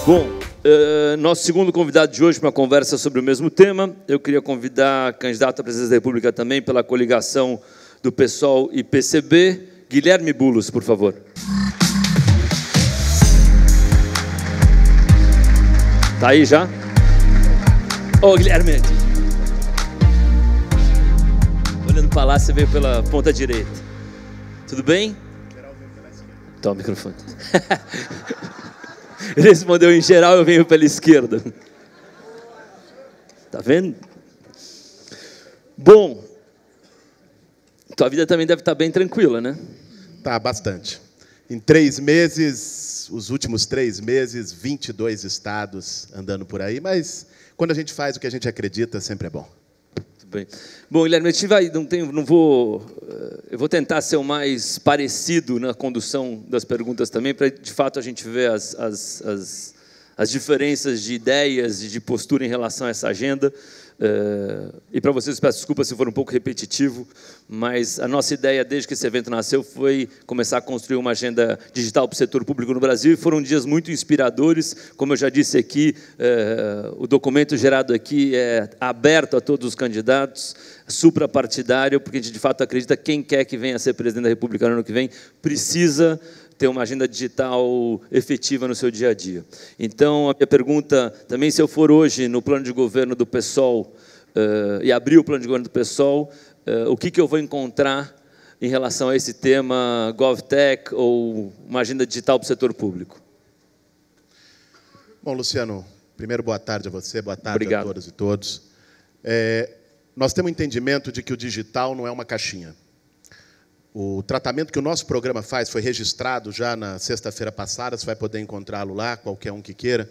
Bom, nosso segundo convidado de hoje para uma conversa sobre o mesmo tema, eu queria convidar a candidata à presidência da República também pela coligação do PSOL e PCB, Guilherme Boulos, por favor. Tá aí já? Ô, Guilherme. Olhando para lá, você veio pela ponta direita. Tudo bem? Toma o microfone. Ele respondeu, em geral, eu venho pela esquerda. Tá vendo? Bom, tua vida também deve estar bem tranquila, né? Tá, bastante. Em 3 meses, os últimos 3 meses, 22 estados andando por aí, mas quando a gente faz o que a gente acredita, sempre é bom. Muito bem. Bom, Guilherme, eu vou tentar ser o mais parecido na condução das perguntas também, para, de fato, a gente ver as diferenças de ideias e de postura em relação a essa agenda. E para vocês, peço desculpa se for um pouco repetitivo, mas a nossa ideia, desde que esse evento nasceu, foi começar a construir uma agenda digital para o setor público no Brasil, e foram dias muito inspiradores. Como eu já disse aqui, o documento gerado aqui é aberto a todos os candidatos, suprapartidário, porque a gente, de fato, acredita que quem quer que venha a ser presidente da República no ano que vem precisa ter uma agenda digital efetiva no seu dia a dia. Então, a minha pergunta, também, se eu for hoje no plano de governo do PSOL e abrir o plano de governo do PSOL, o que eu vou encontrar em relação a esse tema GovTech ou uma agenda digital para o setor público? Bom, Luciano, primeiro, boa tarde a você, boa tarde Obrigado. A todas e todos. Nós temos um entendimento de que o digital não é uma caixinha. O tratamento que o nosso programa faz foi registrado já na sexta-feira passada, você vai poder encontrá-lo lá, qualquer um que queira.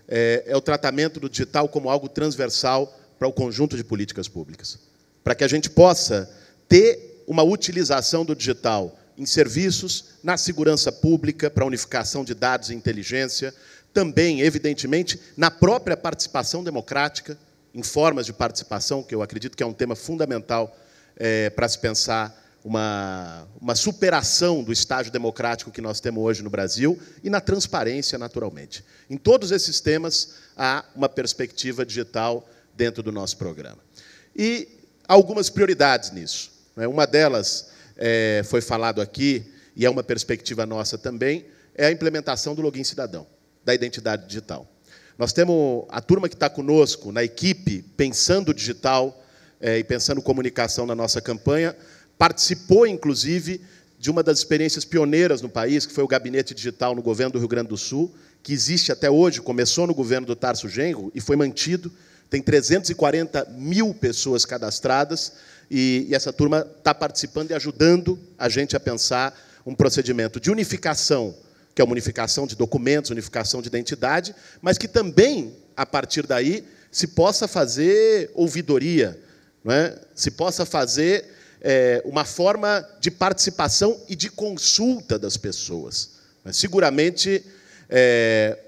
É o tratamento do digital como algo transversal para o conjunto de políticas públicas. Para que a gente possa ter uma utilização do digital em serviços, na segurança pública, para a unificação de dados e inteligência, também, evidentemente, na própria participação democrática, em formas de participação, que eu acredito que é um tema fundamental para se pensar uma superação do estágio democrático que nós temos hoje no Brasil, e na transparência, naturalmente. Em todos esses temas, há uma perspectiva digital dentro do nosso programa. E algumas prioridades nisso. Uma delas foi falado aqui, e é uma perspectiva nossa também, é a implementação do login cidadão, da identidade digital. Nós temos a turma que está conosco na equipe, pensando digital e pensando comunicação na nossa campanha, participou, inclusive, de uma das experiências pioneiras no país, que foi o Gabinete Digital no governo do Rio Grande do Sul, que existe até hoje, começou no governo do Tarso Genro e foi mantido. Tem 340 mil pessoas cadastradas, e essa turma está participando e ajudando a gente a pensar um procedimento de unificação, que é uma unificação de documentos, unificação de identidade, mas que também, a partir daí, se possa fazer ouvidoria, não é? Se possa fazer uma forma de participação e de consulta das pessoas. Mas, seguramente,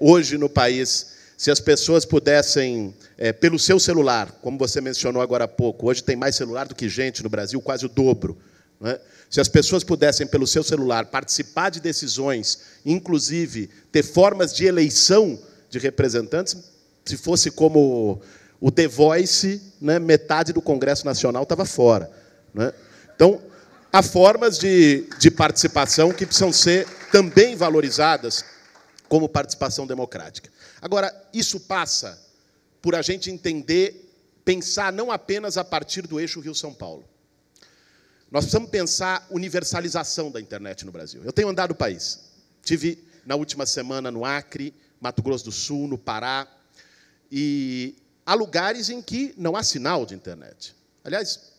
hoje no país, se as pessoas pudessem, pelo seu celular, como você mencionou agora há pouco, hoje tem mais celular do que gente no Brasil, quase o dobro, não é? Se as pessoas pudessem, pelo seu celular, participar de decisões, inclusive ter formas de eleição de representantes, se fosse como o The Voice, né, metade do Congresso Nacional estava fora, né? Então, há formas de participação que precisam ser também valorizadas como participação democrática. Agora, isso passa por a gente entender, pensar não apenas a partir do eixo Rio-São Paulo. Nós precisamos pensar universalização da internet no Brasil. Eu tenho andado o país. Estive, na última semana, no Acre, Mato Grosso do Sul, no Pará, e há lugares em que não há sinal de internet. Aliás,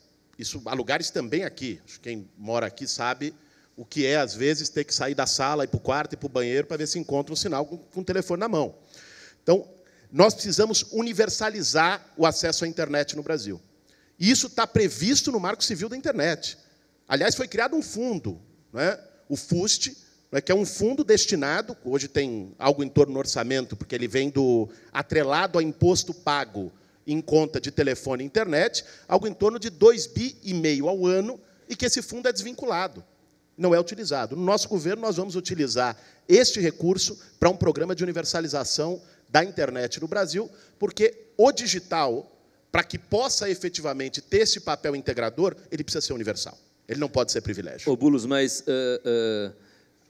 há lugares também aqui. Quem mora aqui sabe o que é, às vezes, ter que sair da sala, ir para o quarto, ir para o banheiro, para ver se encontra um sinal com o telefone na mão. Então, nós precisamos universalizar o acesso à internet no Brasil. E isso está previsto no Marco Civil da Internet. Aliás, foi criado um fundo, né? O FUST, que é um fundo destinado, hoje tem algo em torno do orçamento, porque ele vem atrelado a imposto pago em conta de telefone e internet, algo em torno de 2,5 bi ao ano, e que esse fundo é desvinculado, não é utilizado. No nosso governo, nós vamos utilizar este recurso para um programa de universalização da internet no Brasil, porque o digital, para que possa efetivamente ter esse papel integrador, ele precisa ser universal. Ele não pode ser privilégio. Ô, Bulos, mas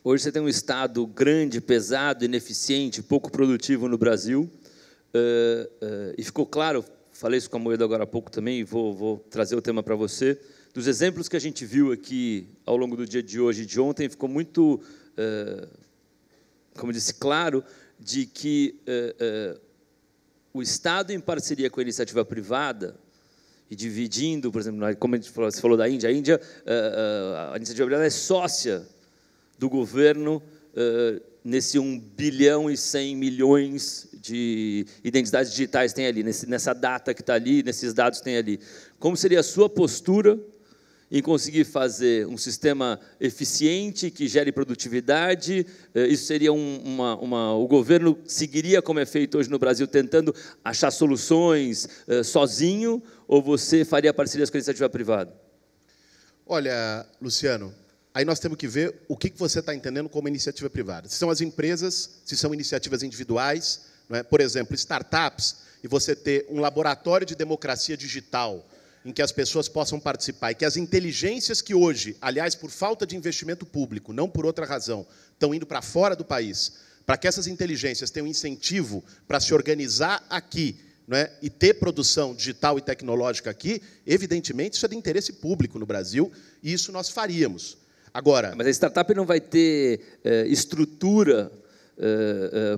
hoje você tem um Estado grande, pesado, ineficiente, pouco produtivo no Brasil, e ficou claro, falei isso com a Moedo agora há pouco também, e vou trazer o tema para você, dos exemplos que a gente viu aqui ao longo do dia de hoje e de ontem, ficou muito, como eu disse, claro, de que o Estado, em parceria com a iniciativa privada, e dividindo, por exemplo, como você falou da Índia, a iniciativa privada é sócia do governo nesse 1 bilhão e 100 milhões de identidades digitais tem ali, nessa data que está ali, nesses dados que tem ali. Como seria a sua postura em conseguir fazer um sistema eficiente, que gere produtividade? Isso seria o governo seguiria, como é feito hoje no Brasil, tentando achar soluções sozinho, ou você faria parcerias com a iniciativa privada? Olha, Luciano, aí nós temos que ver o que você está entendendo como iniciativa privada. Se são as empresas, se são iniciativas individuais, não é? Por exemplo, startups, e você ter um laboratório de democracia digital, em que as pessoas possam participar, e que as inteligências que hoje, aliás, por falta de investimento público, não por outra razão, estão indo para fora do país, para que essas inteligências tenham incentivo para se organizar aqui, não é? E ter produção digital e tecnológica aqui, evidentemente, isso é de interesse público no Brasil, e isso nós faríamos. Agora, mas a startup não vai ter estrutura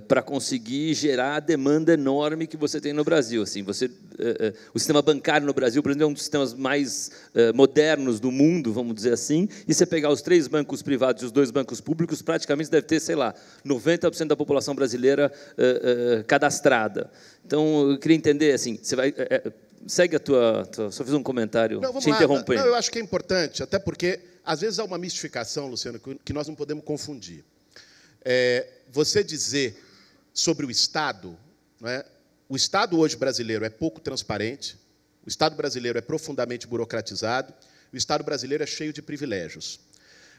para conseguir gerar a demanda enorme que você tem no Brasil. Assim, o sistema bancário no Brasil, por exemplo, é um dos sistemas mais modernos do mundo, vamos dizer assim, e você pegar os 3 bancos privados e os 2 bancos públicos, praticamente deve ter, sei lá, 90% da população brasileira cadastrada. Então, eu queria entender, assim, você vai... segue a tua... Só fiz um comentário, te interrompendo. Não, eu acho que é importante, até porque, às vezes, há uma mistificação, Luciano, que nós não podemos confundir. Você dizer sobre o Estado, não é? O Estado hoje brasileiro é pouco transparente, o Estado brasileiro é profundamente burocratizado, o Estado brasileiro é cheio de privilégios.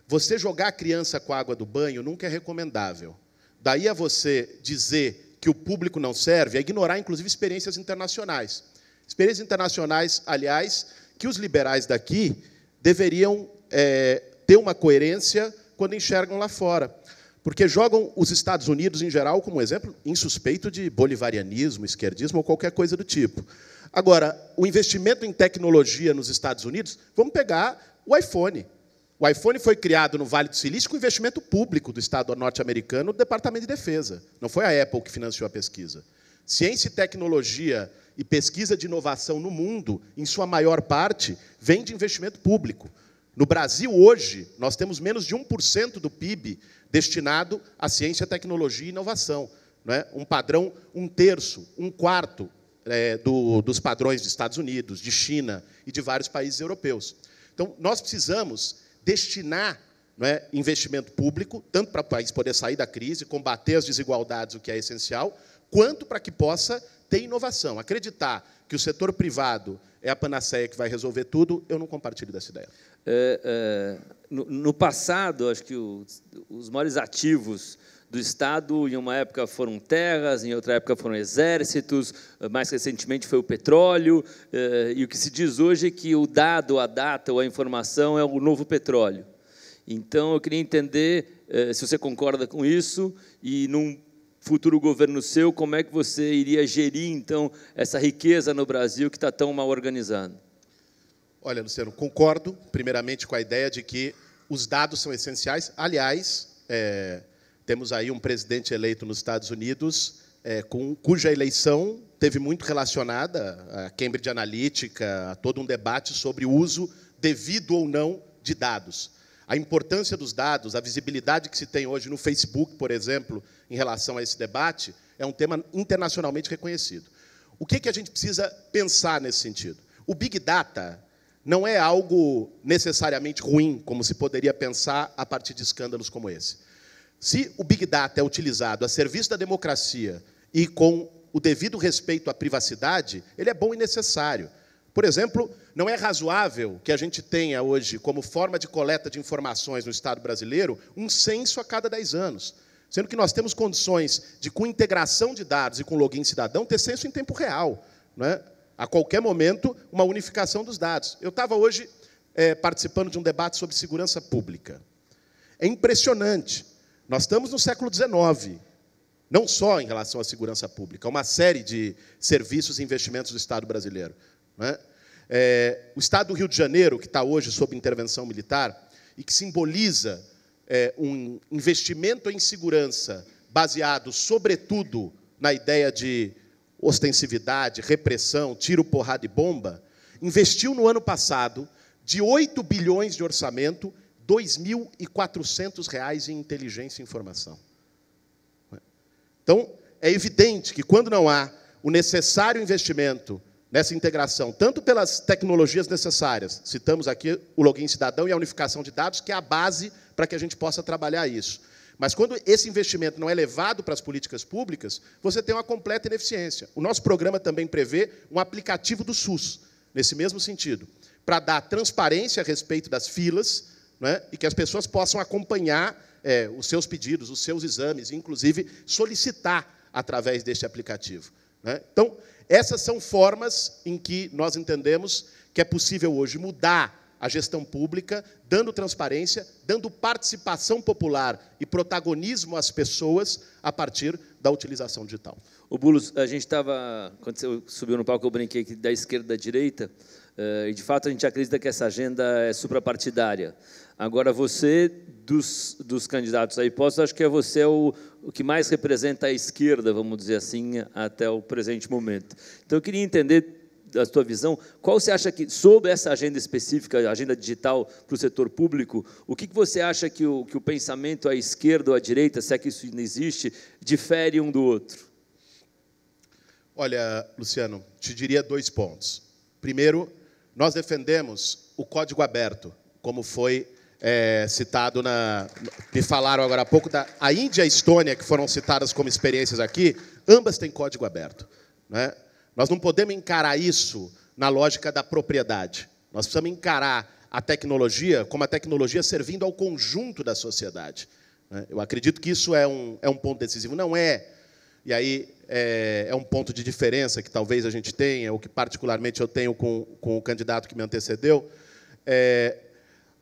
Você jogar a criança com a água do banho nunca é recomendável. Daí a você dizer que o público não serve, é ignorar, inclusive, experiências internacionais. Experiências internacionais, aliás, que os liberais daqui deveriam ter uma coerência quando enxergam lá fora. Porque jogam os Estados Unidos, em geral, como exemplo insuspeito de bolivarianismo, esquerdismo ou qualquer coisa do tipo. Agora, o investimento em tecnologia nos Estados Unidos, vamos pegar o iPhone. O iPhone foi criado no Vale do Silício com investimento público do Estado norte-americano, do Departamento de Defesa. Não foi a Apple que financiou a pesquisa. Ciência e tecnologia e pesquisa de inovação no mundo, em sua maior parte, vem de investimento público. No Brasil, hoje, nós temos menos de 1% do PIB destinado à ciência, tecnologia e inovação. Não é? Um padrão, 1/3, 1/4 dos padrões dos Estados Unidos, de China e de vários países europeus. Então, nós precisamos destinar, não é, investimento público, tanto para o país poder sair da crise, combater as desigualdades, o que é essencial, quanto para que possa ter inovação. Acreditar que o setor privado é a panaceia que vai resolver tudo, eu não compartilho dessa ideia. No passado, acho que os maiores ativos do Estado, em uma época foram terras, em outra época foram exércitos, mais recentemente foi o petróleo, e o que se diz hoje é que o dado, a data ou a informação é o novo petróleo. Então, eu queria entender se você concorda com isso, e num futuro governo seu, como é que você iria gerir, então, essa riqueza no Brasil que está tão mal organizada? Olha, Luciano, concordo, primeiramente, com a ideia de que os dados são essenciais. Aliás, temos aí um presidente eleito nos Estados Unidos, cuja eleição teve muito relacionada a Cambridge Analytica, a todo um debate sobre o uso devido ou não de dados. A importância dos dados, a visibilidade que se tem hoje no Facebook, por exemplo, em relação a esse debate, é um tema internacionalmente reconhecido. O que a gente precisa pensar nesse sentido? O Big Data não é algo necessariamente ruim, como se poderia pensar a partir de escândalos como esse. Se o Big Data é utilizado a serviço da democracia e com o devido respeito à privacidade, ele é bom e necessário. Por exemplo, não é razoável que a gente tenha hoje, como forma de coleta de informações no Estado brasileiro, um censo a cada 10 anos. Sendo que nós temos condições de, com integração de dados e com login cidadão, ter censo em tempo real. Não é? A qualquer momento, uma unificação dos dados. Eu estava hoje participando de um debate sobre segurança pública. É impressionante. Nós estamos no século XIX, não só em relação à segurança pública, uma série de serviços e investimentos do Estado brasileiro. Não é? O Estado do Rio de Janeiro, que está hoje sob intervenção militar, e que simboliza um investimento em segurança baseado, sobretudo, na ideia de ostensividade, repressão, tiro, porrada e bomba, investiu no ano passado, de 8 bilhões de orçamento, R$ 2.400 em inteligência e informação. Então, é evidente que, quando não há o necessário investimento nessa integração, tanto pelas tecnologias necessárias, citamos aqui o login cidadão e a unificação de dados, que é a base para que a gente possa trabalhar isso. Mas, quando esse investimento não é levado para as políticas públicas, você tem uma completa ineficiência. O nosso programa também prevê um aplicativo do SUS, nesse mesmo sentido, para dar transparência a respeito das filas, não é? E que as pessoas possam acompanhar os seus pedidos, os seus exames, e, inclusive, solicitar através deste aplicativo. Não é? Então, essas são formas em que nós entendemos que é possível hoje mudar a gestão pública, dando transparência, dando participação popular e protagonismo às pessoas a partir da utilização digital. O Bulos, a gente estava, quando você subiu no palco, eu brinquei aqui da esquerda e da direita, e, de fato, a gente acredita que essa agenda é suprapartidária. Agora, você, dos candidatos aí postos, acho que você é o que mais representa a esquerda, vamos dizer assim, até o presente momento. Então, eu queria entender, da sua visão, qual você acha que, sobre essa agenda específica, a agenda digital para o setor público, o que você acha que o pensamento à esquerda ou à direita, se é que isso não existe, difere um do outro? Olha, Luciano, te diria 2 pontos. Primeiro, nós defendemos o código aberto, como foi citado me falaram agora há pouco, a Índia e a Estônia, que foram citadas como experiências aqui, ambas têm código aberto. Não é? Nós não podemos encarar isso na lógica da propriedade. Nós precisamos encarar a tecnologia como a tecnologia servindo ao conjunto da sociedade. Eu acredito que isso é um ponto decisivo. Não é, e aí é um ponto de diferença que talvez a gente tenha, ou que particularmente eu tenho com o candidato que me antecedeu.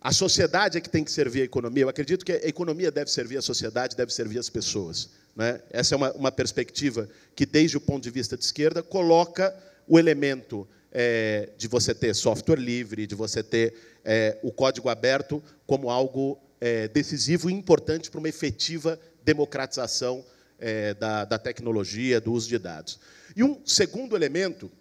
A sociedade é que tem que servir a economia. Eu acredito que a economia deve servir a sociedade, deve servir as pessoas. Né? Essa é uma perspectiva que, desde o ponto de vista de esquerda, coloca o elemento de você ter software livre, de você ter o código aberto como algo decisivo e importante para uma efetiva democratização da tecnologia, do uso de dados. E um segundo elemento,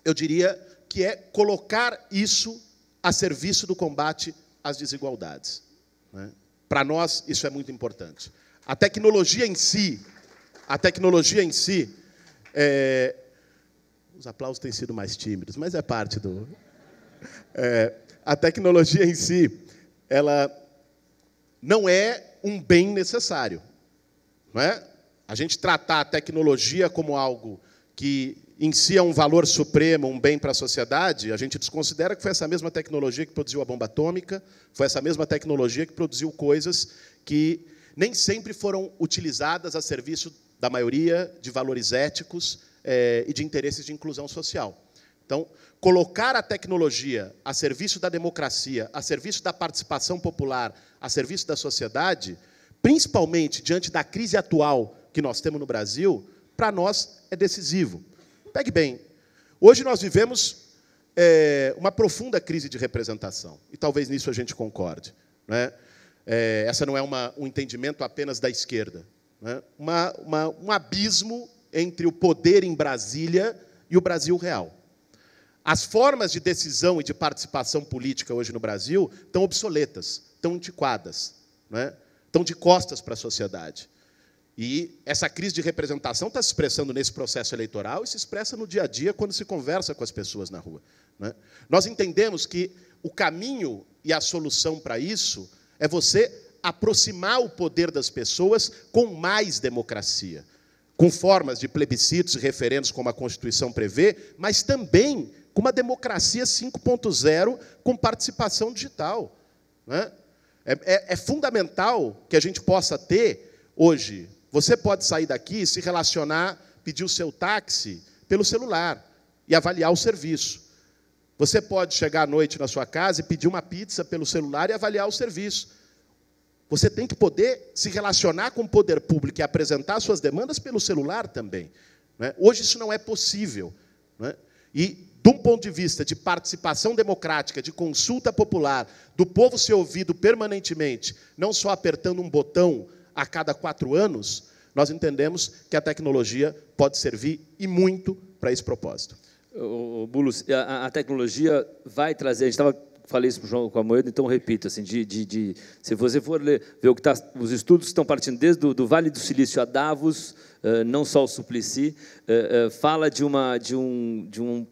eu diria, que é colocar isso a serviço do combate às desigualdades. Né? Para nós, isso é muito importante. A tecnologia em si, os aplausos têm sido mais tímidos, mas é parte do... a tecnologia em si, ela não é um bem necessário. Não é? A gente tratar a tecnologia como algo que em si é um valor supremo, um bem para a sociedade, a gente desconsidera que foi essa mesma tecnologia que produziu a bomba atômica, foi essa mesma tecnologia que produziu coisas que nem sempre foram utilizadas a serviço da maioria de valores éticos e de interesses de inclusão social. Então, colocar a tecnologia a serviço da democracia, a serviço da participação popular, a serviço da sociedade, principalmente diante da crise atual que nós temos no Brasil, para nós é decisivo. Pegue bem, hoje nós vivemos uma profunda crise de representação, e talvez nisso a gente concorde. Né? Essa não é um entendimento apenas da esquerda. Né? Um abismo entre o poder em Brasília e o Brasil real. As formas de decisão e de participação política hoje no Brasil estão obsoletas, estão antiquadas, né? Estão de costas para a sociedade. E essa crise de representação está se expressando nesse processo eleitoral e se expressa no dia a dia quando se conversa com as pessoas na rua. Né? Nós entendemos que o caminho e a solução para isso é você aproximar o poder das pessoas com mais democracia, com formas de plebiscitos e referendos, como a Constituição prevê, mas também com uma democracia 5.0 com participação digital. Né? É fundamental que a gente possa ter, hoje, você pode sair daqui, se relacionar, pedir o seu táxi pelo celular e avaliar o serviço. Você pode chegar à noite na sua casa e pedir uma pizza pelo celular e avaliar o serviço. Você tem que poder se relacionar com o poder público e apresentar suas demandas pelo celular também. Né? Hoje isso não é possível. Né? E, de um ponto de vista de participação democrática, de consulta popular, do povo ser ouvido permanentemente, não só apertando um botão a cada 4 anos, nós entendemos que a tecnologia pode servir e muito para esse propósito. Boulos, a tecnologia vai trazer, a gente falei isso para o João com a Moeda, então repito, assim, se você for ver o que os estudos estão partindo desde do Vale do Silício a Davos, não só o Suplicy, fala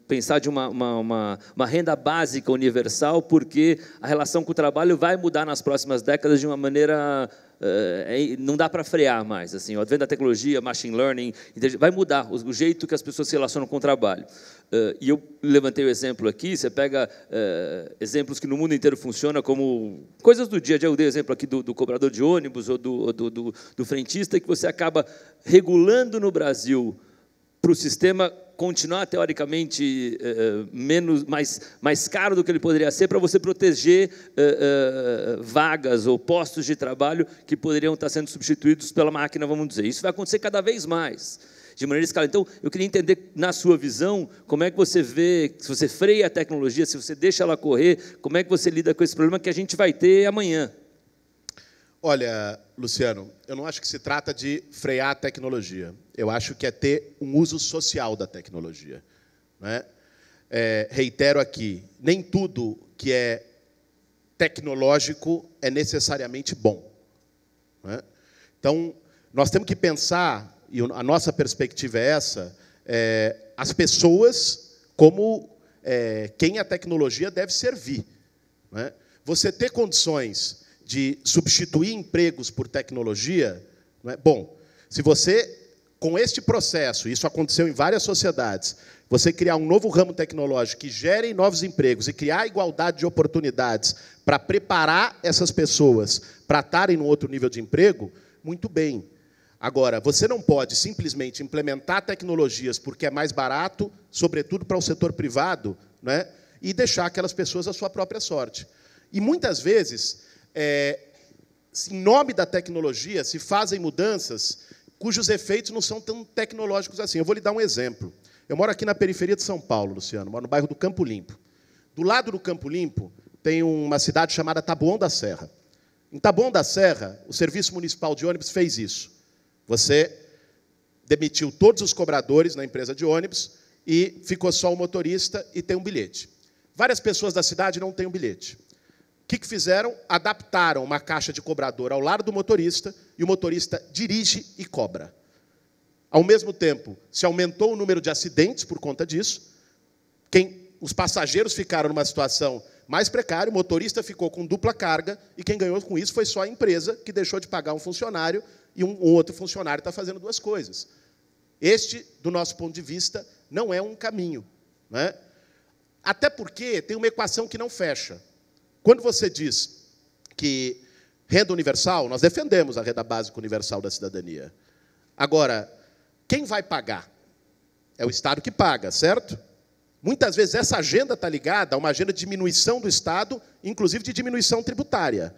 pensar de uma renda básica universal, porque a relação com o trabalho vai mudar nas próximas décadas de uma maneira... não dá para frear mais. Assim, o advento da tecnologia, machine learning, vai mudar o jeito que as pessoas se relacionam com o trabalho. E eu levantei o exemplo aqui, você pega exemplos que no mundo inteiro funcionam como coisas do dia a dia. Eu dei o exemplo aqui do cobrador de ônibus ou do frentista, que você acaba regulando no Brasil para o sistema continuar, teoricamente, mais caro do que ele poderia ser, para você proteger vagas ou postos de trabalho que poderiam estar sendo substituídos pela máquina, vamos dizer. Isso vai acontecer cada vez mais, de maneira escala. Então, eu queria entender, na sua visão, como é que você vê, se você freia a tecnologia, se você deixa ela correr, como é que você lida com esse problema que a gente vai ter amanhã? Olha, Luciano, eu não acho que se trata de frear a tecnologia. Eu acho que é ter um uso social da tecnologia. Né? Reitero aqui, nem tudo que é tecnológico é necessariamente bom. Né? Então, nós temos que pensar, e a nossa perspectiva é essa, as pessoas como quem a tecnologia deve servir. Né? Você ter condições de substituir empregos por tecnologia, não é? Bom, se você, com este processo, isso aconteceu em várias sociedades, você criar um novo ramo tecnológico que gere novos empregos e criar igualdade de oportunidades para preparar essas pessoas para estarem num outro nível de emprego, muito bem. Agora, você não pode simplesmente implementar tecnologias porque é mais barato, sobretudo para o setor privado, né, e deixar aquelas pessoas à sua própria sorte. E, muitas vezes, em nome da tecnologia, se fazem mudanças cujos efeitos não são tão tecnológicos assim. Eu vou lhe dar um exemplo. Eu moro aqui na periferia de São Paulo, Luciano, moro no bairro do Campo Limpo. Do lado do Campo Limpo tem uma cidade chamada Taboão da Serra. Em Taboão da Serra, o Serviço Municipal de Ônibus fez isso. Você demitiu todos os cobradores na empresa de ônibus e ficou só o motorista e tem um bilhete. Várias pessoas da cidade não têm um bilhete. O que fizeram? Adaptaram uma caixa de cobrador ao lado do motorista e o motorista dirige e cobra. Ao mesmo tempo, se aumentou o número de acidentes por conta disso, os passageiros ficaram numa situação mais precária, o motorista ficou com dupla carga e quem ganhou com isso foi só a empresa, que deixou de pagar um funcionário e um outro funcionário está fazendo duas coisas. Este, do nosso ponto de vista, não é um caminho. Né? Até porque tem uma equação que não fecha. Quando você diz que renda universal, nós defendemos a renda básica universal da cidadania. Agora, quem vai pagar? É o Estado que paga, certo? Muitas vezes essa agenda está ligada a uma agenda de diminuição do Estado, inclusive de diminuição tributária.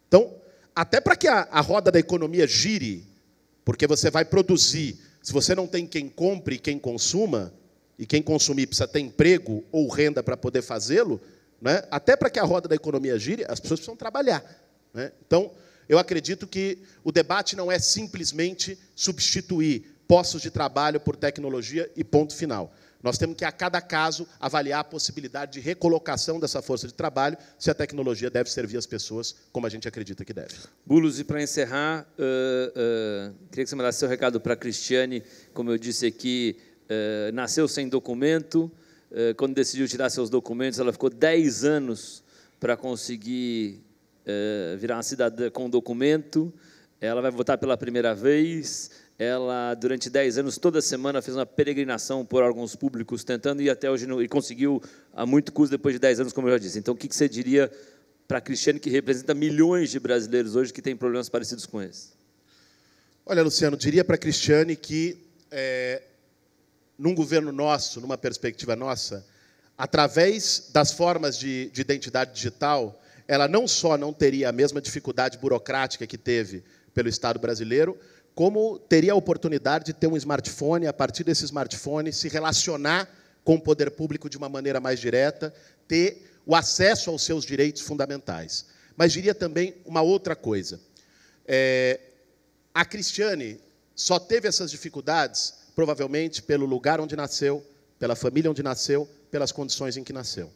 Então, até para que a roda da economia gire, porque você vai produzir, se você não tem quem compre e quem consuma, e quem consumir precisa ter emprego ou renda para poder fazê-lo, né? Até para que a roda da economia gire, as pessoas precisam trabalhar. Né? Então, eu acredito que o debate não é simplesmente substituir postos de trabalho por tecnologia e ponto final. Nós temos que, a cada caso, avaliar a possibilidade de recolocação dessa força de trabalho, se a tecnologia deve servir as pessoas como a gente acredita que deve. Boulos, e para encerrar, queria que você mandasse seu recado para a Cristiane. Como eu disse aqui, nasceu sem documento. Quando decidiu tirar seus documentos, ela ficou 10 anos para conseguir virar uma cidadã com documento, ela vai votar pela primeira vez, ela, durante 10 anos, toda semana, fez uma peregrinação por órgãos públicos, tentando ir até hoje, e conseguiu a muito custo depois de 10 anos, como eu já disse. Então, o que você diria para a Cristiane, que representa milhões de brasileiros hoje que têm problemas parecidos com esse? Olha, Luciano, diria para a Cristiane que, num governo nosso, numa perspectiva nossa, através das formas de identidade digital, ela não só não teria a mesma dificuldade burocrática que teve pelo Estado brasileiro, como teria a oportunidade de ter um smartphone, a partir desse smartphone, se relacionar com o poder público de uma maneira mais direta, ter o acesso aos seus direitos fundamentais. Mas diria também uma outra coisa. A Cristiane só teve essas dificuldades, provavelmente, pelo lugar onde nasceu, pela família onde nasceu, pelas condições em que nasceu.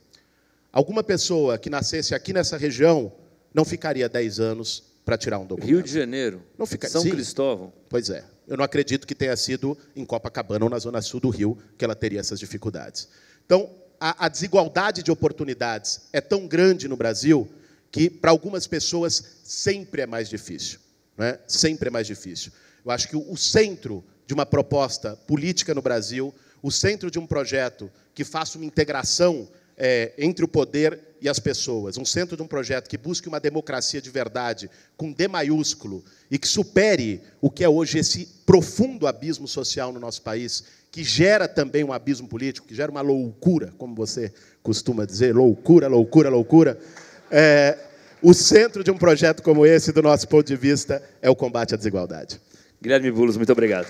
Alguma pessoa que nascesse aqui nessa região não ficaria 10 anos para tirar um documento. Rio de Janeiro, não fica... São Sim. Cristóvão. Pois é. Eu não acredito que tenha sido em Copacabana ou na zona sul do Rio que ela teria essas dificuldades. Então, a desigualdade de oportunidades é tão grande no Brasil que, para algumas pessoas, sempre é mais difícil. Né? Sempre é mais difícil. Eu acho que o centro de uma proposta política no Brasil, o centro de um projeto que faça uma integração entre o poder e as pessoas, um centro de um projeto que busque uma democracia de verdade, com D maiúsculo, e que supere o que é hoje esse profundo abismo social no nosso país, que gera também um abismo político, que gera uma loucura, como você costuma dizer, loucura, loucura, loucura. O centro de um projeto como esse, do nosso ponto de vista, é o combate à desigualdade. Guilherme Boulos, muito obrigado.